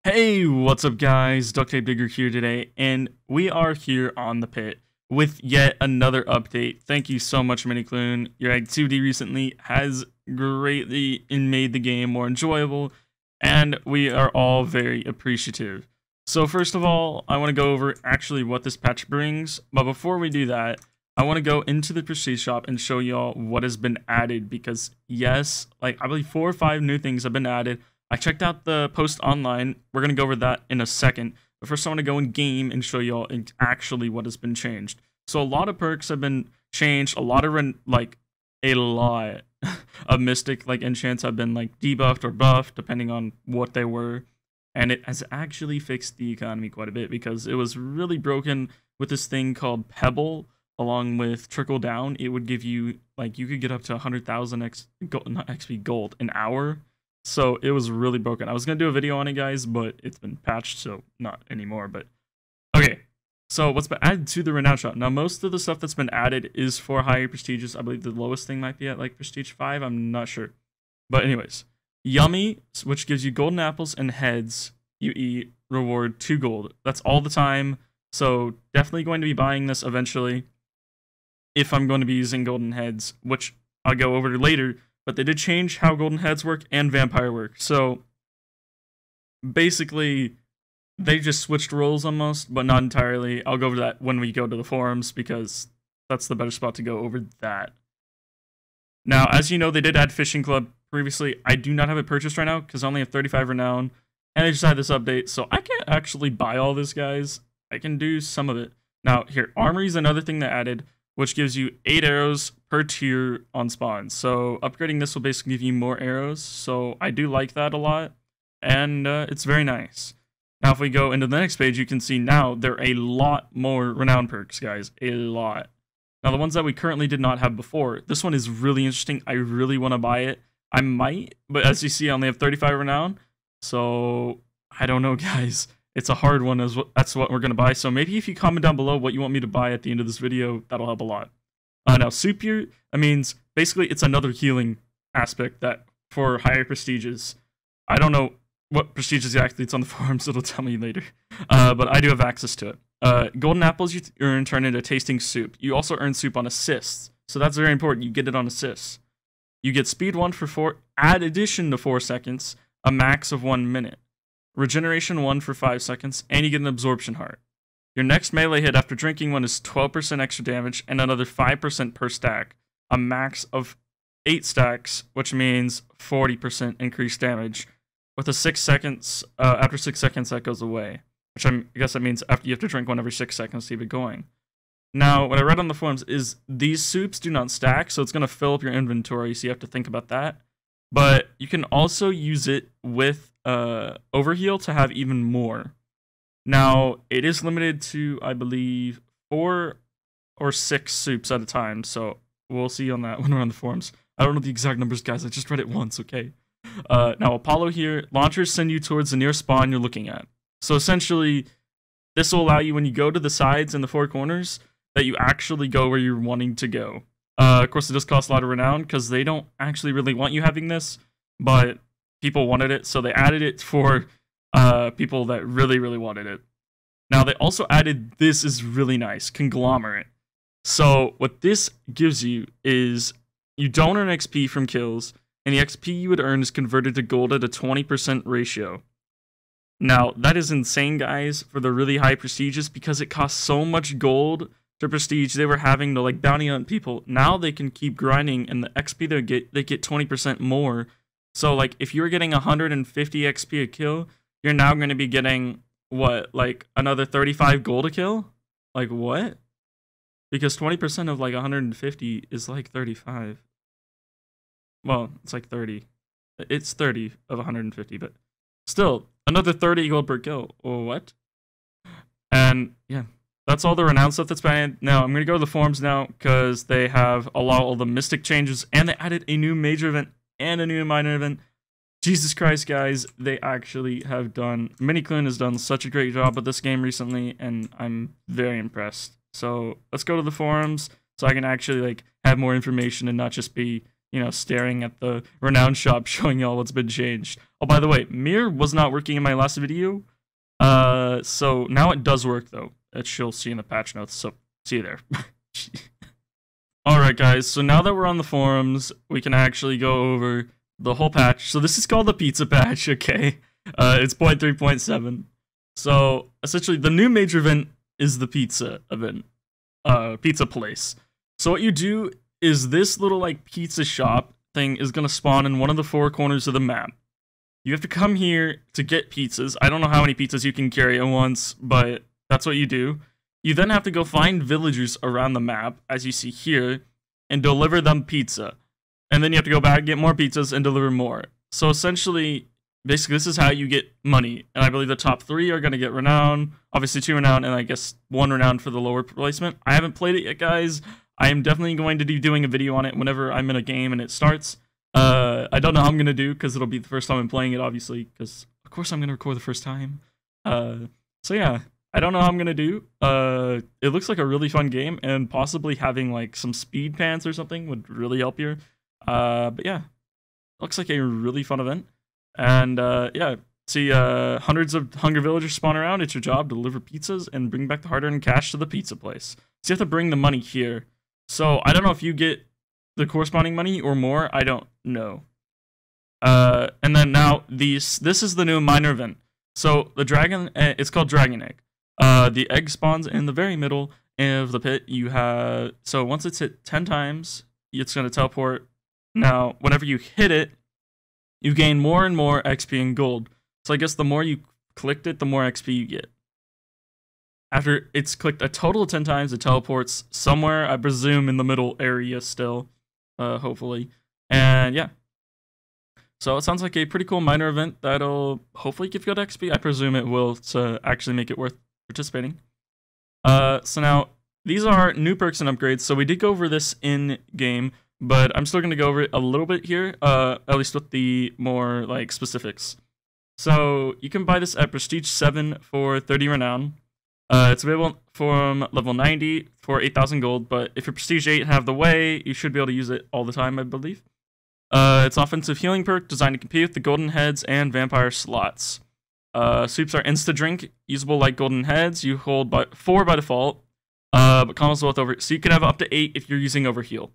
Hey, what's up guys? Ducttapedigger here today, and we are here on the pit with yet another update. Thank you so much, Minicloon. Your activity recently has greatly made the game more enjoyable, and we are all very appreciative. So first of all, I want to go over actually what this patch brings, but before we do that, I want to go into the Prestige shop and show y'all what has been added, because yes, like I believe 4 or 5 new things have been added. I checked out the post online. We're going to go over that in a second. But first I want to go in game and show y'all actually what has been changed. So a lot of perks have been changed. A lot of of mystic enchants have been debuffed or buffed depending on what they were. And it has actually fixed the economy quite a bit because it was really broken with this thing called Pebble along with Trickle Down. It would give you you could get up to 100,000 XP gold an hour. So it was really broken. I was going to do a video on it, guys, but it's been patched, so not anymore. But okay, so what's been added to the renown shop? Now, most of the stuff that's been added is for higher prestiges. I believe the lowest thing might be at prestige 5. I'm not sure. But anyways, Yummy, which gives you golden apples and heads you eat, reward 2 gold. That's all the time. So definitely going to be buying this eventually if I'm going to be using golden heads, which I'll go over later. But they did change how golden heads work and vampire work. So basically, they just switched roles almost, but not entirely. I'll go over that when we go to the forums because that's the better spot to go over that. Now, as you know, they did add Fishing Club previously. I do not have it purchased right now because I only have 35 renown. And they just had this update, so I can't actually buy all this, guys. I can do some of it. Now, here, Armory is another thing they added, which gives you 8 arrows per tier on spawn. So upgrading this will basically give you more arrows. So I do like that a lot, and it's very nice. Now if we go into the next page, you can see now there are a lot more renown perks, guys. A lot. Now the ones that we currently did not have before, this one is really interesting. I really want to buy it. I might, but as you see, I only have 35 renown. So I don't know, guys. It's a hard one, that's what we're going to buy. So maybe if you comment down below what you want me to buy at the end of this video, that'll help a lot. Now, Super, that means basically it's another healing aspect that for higher prestiges. I don't know what prestige exactly it's on the forums, it'll tell me later. But I do have access to it. Golden apples you earn turn into tasting soup. You also earn soup on assists. So that's very important. You get it on assists. You get speed 1 for 4, add addition to 4 seconds, a max of 1 minute. Regeneration 1 for 5 seconds, and you get an absorption heart. Your next melee hit after drinking one is 12% extra damage and another 5% per stack, a max of 8 stacks, which means 40% increased damage. With a 6 seconds, after 6 seconds that goes away, which I guess that means after you have to drink one every 6 seconds to keep it going. Now, what I read on the forums is these soups do not stack, so it's going to fill up your inventory, so you have to think about that. But you can also use it with overheal to have even more. Now, it is limited to, I believe, 4 or 6 soups at a time, so we'll see on that when we're on the forums. I don't know the exact numbers, guys. I just read it once, okay? Now, Apollo here, launchers send you towards the nearest spawn you're looking at. So essentially, this will allow you, when you go to the sides and the 4 corners, that you actually go where you're wanting to go. Of course, it does cost a lot of renown because they don't actually really want you having this, but people wanted it, so they added it for people that really, really wanted it. Now, they also added, this is really nice, Conglomerate. So what this gives you is you don't earn XP from kills, and the XP you would earn is converted to gold at a 20% ratio. Now, that is insane, guys, for the really high prestiges because it costs so much gold to prestige. They were having to bounty hunt people. Now they can keep grinding, and the XP they get 20% more. So if you're getting 150 XP a kill, you're now going to be getting what, another 35 gold a kill? What? Because 20% of 150 is 35. Well, it's 30. It's 30 of 150, but still another 30 gold per kill. What? And yeah. That's all the renown stuff that's been added. Now, I'm going to go to the forums now because they have all the mystic changes, and they added a new major event and a new minor event. Jesus Christ, guys, they actually have done... Minicloon has done such a great job with this game recently, and I'm very impressed. So, let's go to the forums so I can actually have more information and not just be you know, staring at the renown shop, showing y'all what's been changed. Oh, by the way, mirror was not working in my last video. So now it does work though. That you'll see in the patch notes. So see you there. Alright guys, so now that we're on the forums, we can actually go over the whole patch. So this is called the pizza patch, okay? It's 0.3.7. So essentially the new major event is the pizza event. Pizza place. So what you do is this little like pizza shop thing is gonna spawn in one of the 4 corners of the map. You have to come here to get pizzas. I don't know how many pizzas you can carry at once, but that's what you do. You then have to go find villagers around the map, as you see here, and deliver them pizza. And then you have to go back, get more pizzas, and deliver more. So essentially, basically this is how you get money. And I believe the top 3 are going to get renown, obviously 2 renown, and I guess 1 renown for the lower placement. I haven't played it yet, guys. I am definitely going to be doing a video on it whenever I'm in a game and it starts. I don't know how I'm going to do, because it'll be the first time I'm playing it, obviously, because of course I'm going to record the first time. So yeah. I don't know how I'm gonna do. It looks like a really fun game, and possibly having like some speed pants or something would really help here. But yeah, looks like a really fun event. And yeah, see hundreds of hungry villagers spawn around. It's your job to deliver pizzas and bring back the hard-earned cash to the pizza place. So you have to bring the money here. So I don't know if you get the corresponding money or more. I don't know. And then now this is the new minor event. So the dragon, it's called Dragon Egg. The egg spawns in the very middle of the pit. You have, so once it's hit 10 times, it's going to teleport. Now, whenever you hit it, you gain more and more XP and gold. So I guess the more you clicked it, the more XP you get. After it's clicked a total of 10 times, it teleports somewhere, I presume in the middle area still, hopefully. And yeah. So it sounds like a pretty cool minor event that'll hopefully give good XP. I presume it will, to actually make it worth participating. So now these are new perks and upgrades. So we did go over this in game, but I'm still going to go over it a little bit here, at least with the more like specifics. So you can buy this at Prestige 7 for 30 renown. It's available from level 90 for 8,000 gold, but if you're Prestige 8 and have the way, you should be able to use it all the time, I believe. It's offensive healing perk designed to compete with the golden heads and vampire slots. Soups are insta-drink, usable like golden heads. You hold 4 by default, but combos both over. So you can have up to 8 if you're using overheal.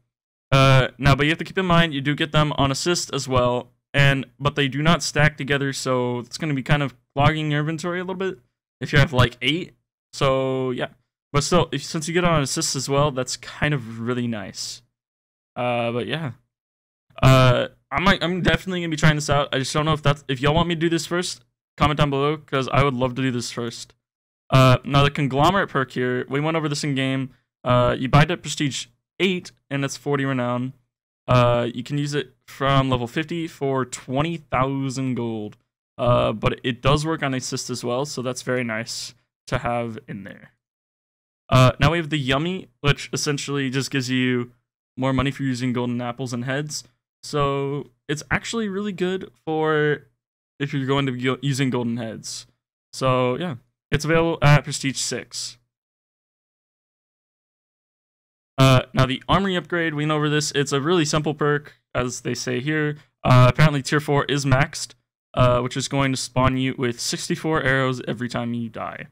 Now, but you have to keep in mind, you do get them on assist as well, but they do not stack together, so it's going to be kind of clogging your inventory a little bit if you have like 8. So yeah, but still, since you get on assist as well, that's kind of really nice. But yeah, I'm definitely gonna be trying this out. I just don't know if y'all want me to do this first. Comment down below, because I would love to do this first. Now the conglomerate perk here, we went over this in game. You buy it at Prestige 8, and it's 40 renown. You can use it from level 50 for 20,000 gold. But it does work on assist as well, so that's very nice to have in there. Now we have the Yummy, which essentially just gives you more money for using golden apples and heads. So it's actually really good for if you're going to be using golden heads. So yeah, it's available at Prestige 6. Now the Armory upgrade, we went over this. It's a really simple perk, as they say here. Apparently tier 4 is maxed, which is going to spawn you with 64 arrows every time you die.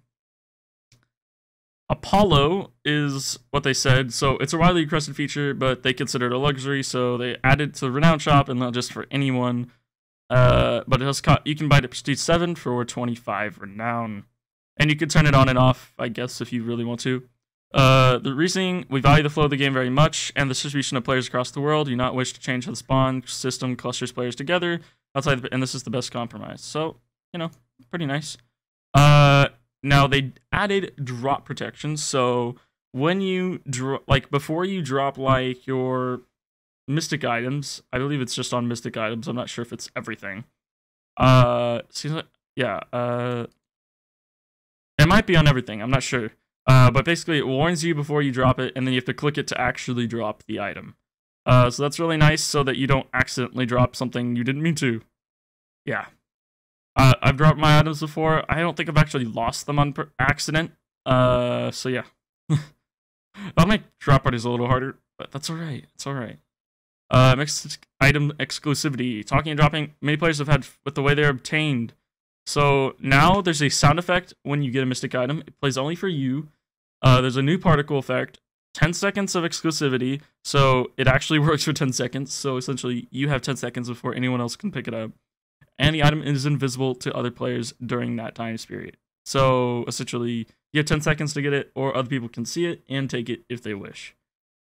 Apollo is what they said, so it's a widely requested feature, but they consider it a luxury, so they added to the Renown shop, and not just for anyone. But it has you can buy it at Prestige 7 for 25 Renown. And you can turn it on and off, I guess, if you really want to. The reasoning, we value the flow of the game very much, and the distribution of players across the world. Do not wish to change how the spawn system clusters players together, and this is the best compromise. So, you know, pretty nice. Now they added drop protection, so when you before you drop like your mystic items, I believe it's just on mystic items. I'm not sure if it's everything. Seems like, yeah. It might be on everything. I'm not sure. But basically, it warns you before you drop it, and then you have to click it to actually drop the item. So that's really nice, so that you don't accidentally drop something you didn't mean to. Yeah. I've dropped my items before. I don't think I've actually lost them on accident. So yeah. That'll make drop parties a little harder, but that's alright. It's alright. Mixed item exclusivity. Talking and dropping, many players have had with the way they're obtained. So now there's a sound effect when you get a mystic item. It plays only for you. There's a new particle effect. 10 seconds of exclusivity. So it actually works for 10 seconds. So essentially, you have 10 seconds before anyone else can pick it up. And the item is invisible to other players during that time period. So essentially, you have 10 seconds to get it, or other people can see it and take it if they wish.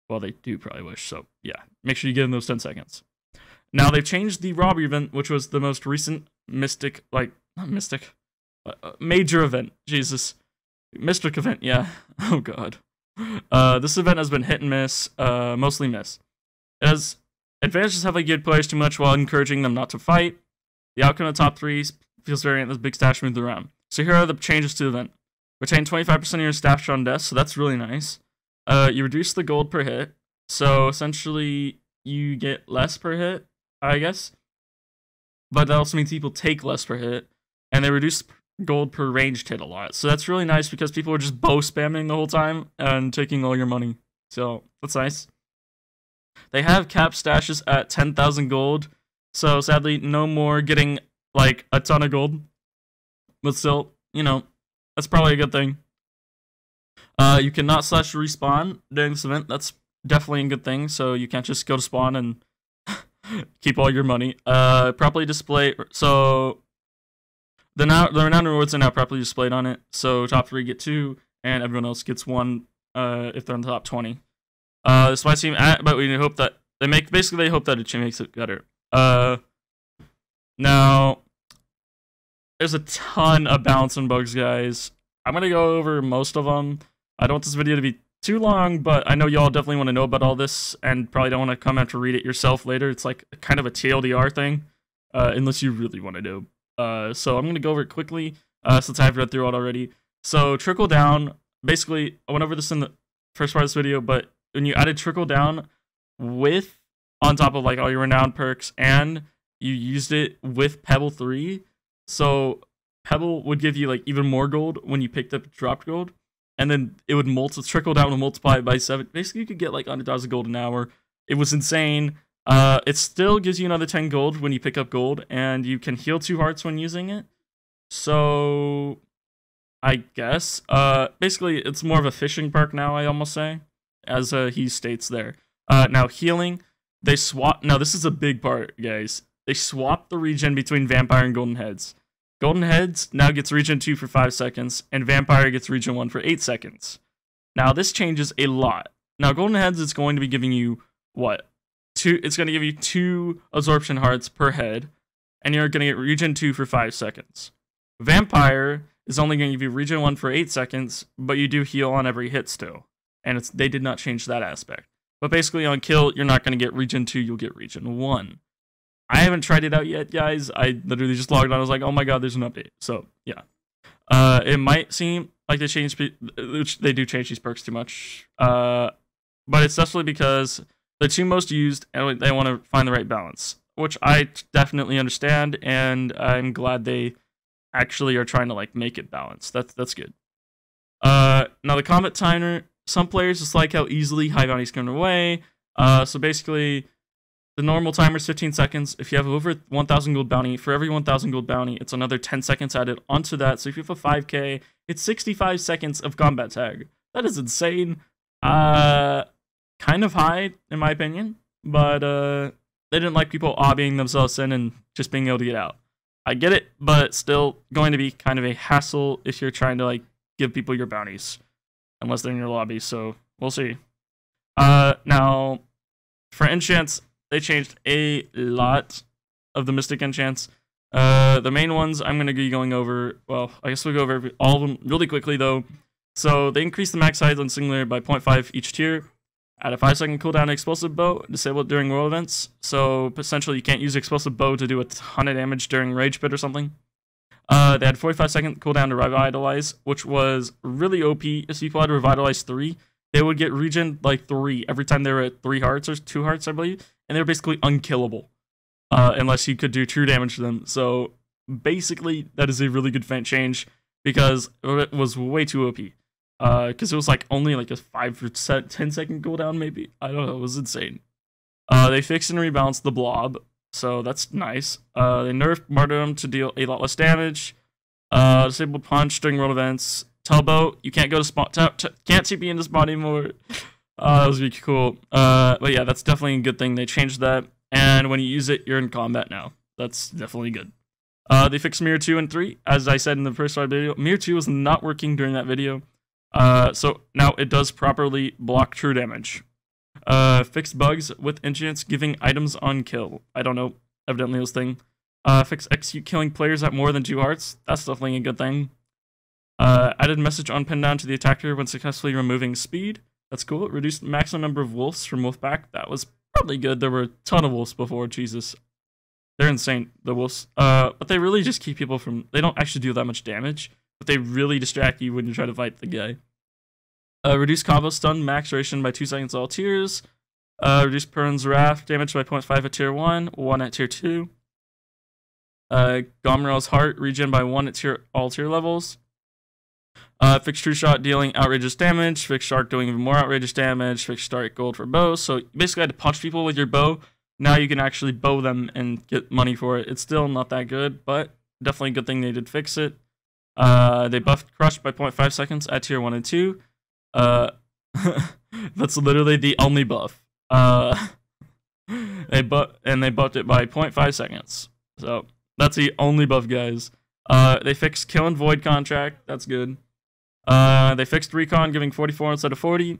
Well, they do probably wish. So yeah, make sure you get in those 10 seconds. Now they've changed the Robbery event, which was the most recent mystic, major event. Jesus. Mystic event, yeah. Oh god. This event has been hit and miss, mostly miss. It has advantages heavily geared players too much while encouraging them not to fight. The outcome of the top 3 feels variant as big stash moved around. So here are the changes to the event. Retain 25% of your stash on death, so that's really nice. You reduce the gold per hit, so essentially you get less per hit, I guess. But that also means people take less per hit, and they reduce gold per ranged hit a lot. So that's really nice because people are just bow spamming the whole time and taking all your money. So that's nice. They have cap stashes at 10,000 gold, so sadly no more getting like a ton of gold. But still, you know, that's probably a good thing. You cannot slash respawn during this event. That's definitely a good thing. So you can't just go to spawn and keep all your money. Properly display. So the renown rewards are now properly displayed on it. So top 3 get 2, and everyone else gets 1 if they're in the top 20. This might seem, but we hope that they hope that it makes it better. Now there's a ton of balancing bugs, guys. I'm gonna go over most of them. I don't want this video to be too long, but I know y'all definitely want to know about all this and probably don't want to come out to read it yourself later. It's like kind of a TLDR thing, unless you really want to know. So I'm going to go over it quickly, since I've read through it already. So trickle down, basically, I went over this in the first part of this video, but when you added trickle down on top of like all your renowned perks, and you used it with Pebble 3, so Pebble would give you like even more gold when you picked up dropped gold, and then it would trickle down and multiply it by 7. Basically, you could get like 100,000 gold an hour. It was insane. It still gives you another 10 gold when you pick up gold, and you can heal 2 hearts when using it. So, I guess, basically, it's more of a fishing perk now, I almost say, as he states there. Now, healing, they swap. Now, this is a big part, guys. They swap the regen between Vampire and Golden Heads. Golden Heads now gets regen 2 for 5 seconds, and Vampire gets regen 1 for 8 seconds. Now, this changes a lot. Now, Golden Heads is going to be giving you, what? It's going to give you 2 absorption hearts per head, and you're going to get regen 2 for 5 seconds. Vampire is only going to give you regen 1 for 8 seconds, but you do heal on every hit still. And they did not change that aspect. But basically on kill, you're not going to get regen 2, you'll get regen 1. I haven't tried it out yet, guys. I literally just logged on. I was like, oh my god, there's an update. So, yeah. It might seem like they do change these perks too much. But it's definitely because the 2 most used, and they want to find the right balance, which I definitely understand, and I'm glad they actually are trying to like make it balanced. That's good. Now the combat timer, some players just like how easily high bounties come away. So basically, the normal timer is 15 seconds. If you have over 1,000 gold bounty, for every 1,000 gold bounty, it's another 10 seconds added onto that. So if you have a 5k, it's 65 seconds of combat tag. That is insane. Kind of high, in my opinion. But they didn't like people obbying themselves in and just being able to get out. I get it, but it's still going to be kind of a hassle if you're trying to like give people your bounties. Unless they're in your lobby, so we'll see. Now, for enchants, they changed a lot of the mystic enchants. The main ones I'm going to be going over, well, I guess we'll go over all of them really quickly though. So they increased the max size on singular by 0.5 each tier. Add a 5-second cooldown explosive bow, disable it during world events. So essentially you can't use explosive bow to do a ton of damage during rage pit or something. They had 45-second cooldown to revitalize, which was really OP. If people had to revitalize 3, they would get regen like 3 every time they were at 3 hearts or 2 hearts, I believe, and they were basically unkillable unless you could do true damage to them. So basically, that is a really good feint change because it was way too OP. Because it was like only like a 5 or 10-second cooldown, maybe. I don't know. It was insane. They fixed and rebalanced the blob, so that's nice. They nerfed martyrdom to deal a lot less damage. Disabled punch during world events. Tellboat, you can't go to spot, can't TP into spot anymore. That was really cool. But yeah, that's definitely a good thing. They changed that, and when you use it, you're in combat now. That's definitely good. They fixed Mirror 2 and 3. As I said in the first video, Mirror 2 was not working during that video. So now it does properly block true damage. Fixed bugs with enchants giving items on kill. I don't know, evidently it was a thing. Fixed execute killing players at more than 2 hearts. That's definitely a good thing. Added message on pin down to the attacker when successfully removing speed. That's cool. Reduced maximum number of wolves from Wolfpack. That was probably good. There were a ton of wolves before. Jesus. They're insane, the wolves. But they really just keep people from... They don't actually do that much damage, but they really distract you when you try to fight the guy. Reduce combo stun max duration by 2 seconds all tiers. Reduce Perk's Wrath damage by 0.5 at tier 1, 1 at tier 2. Gomeril's Heart regen by 1 at all tier levels. Fix True Shot dealing outrageous damage. Fix Shark doing even more outrageous damage. Fix Start Gold for bows. So you basically had to punch people with your bow. Now you can actually bow them and get money for it. It's still not that good, but definitely a good thing they did fix it. They buffed Crush by 0.5 seconds at tier 1 and 2. That's literally the only buff. They buffed it by 0.5 seconds. So that's the only buff, guys. They fixed Kill and Void contract. That's good. They fixed Recon, giving 44 instead of 40.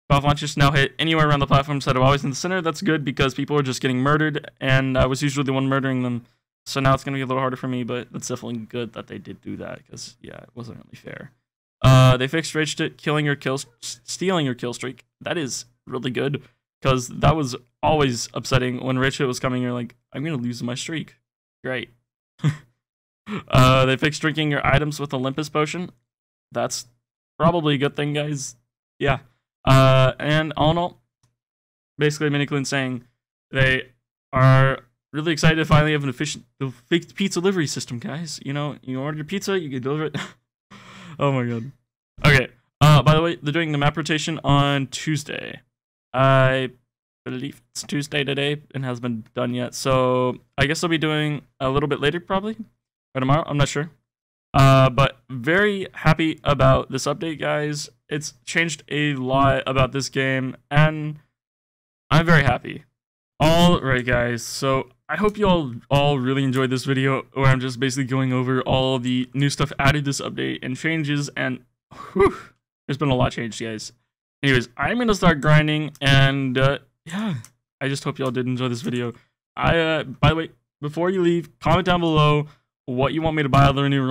Buff launches now hit anywhere around the platform instead of always in the center. That's good because people are just getting murdered, and I was usually the one murdering them. So now it's going to be a little harder for me, but it's definitely good that they did do that because, yeah, it wasn't really fair. They fixed Rage to stealing your kill streak. That is really good because that was always upsetting when Rage was coming. You're like, I'm going to lose my streak. Great. They fixed drinking your items with Olympus Potion. That's probably a good thing, guys. Yeah. And all in all, basically Miniclin saying they are really excited to finally have an efficient pizza delivery system, guys. You know, you order your pizza, you can deliver it. Oh my god. Okay. By the way, they're doing the map rotation on Tuesday. I believe it's Tuesday today and hasn't been done yet. So I guess I'll be doing a little bit later, probably. Or tomorrow, I'm not sure. But very happy about this update, guys. It's changed a lot about this game, and I'm very happy. Alright, guys, so I hope you all really enjoyed this video, where I'm just basically going over all the new stuff added this update and changes, and whew, there's been a lot changed, guys. Anyways, I'm going to start grinding, and yeah, I just hope y'all did enjoy this video. By the way, before you leave, comment down below what you want me to buy out of the new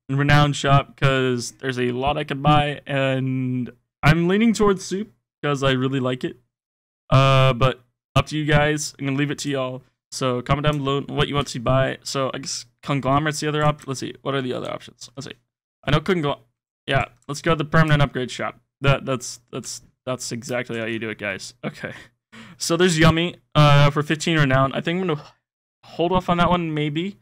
renown shop, because there's a lot I could buy, and I'm leaning towards soup because I really like it. But up to you guys. I'm gonna leave it to y'all. So comment down below what you want to buy. So I guess conglomerate's the other option. Let's see, what are the other options? Let's see. I know yeah, let's go to the permanent upgrade shop. That's exactly how you do it, guys. Okay. So there's Yummy for 15 renown. I think I'm gonna hold off on that one, maybe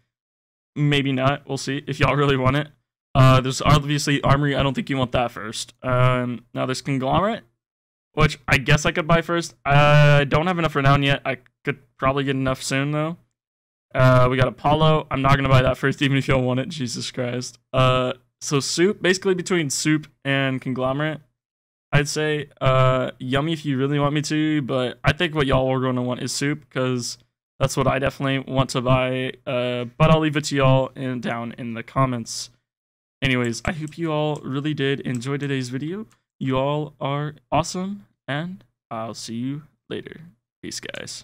not. We'll see if y'all really want it. There's obviously Armory. I don't think you want that first. Now there's Conglomerate, which I guess I could buy first. I don't have enough renown yet. I could probably get enough soon though. We got Apollo. I'm not gonna buy that first, even if y'all want it. Jesus Christ. So Soup, basically between Soup and Conglomerate, I'd say. Yummy if you really want me to, but I think what y'all are gonna want is Soup, because that's what I definitely want to buy, but I'll leave it to y'all down in the comments. Anyways, I hope you all really did enjoy today's video. You all are awesome, and I'll see you later. Peace, guys.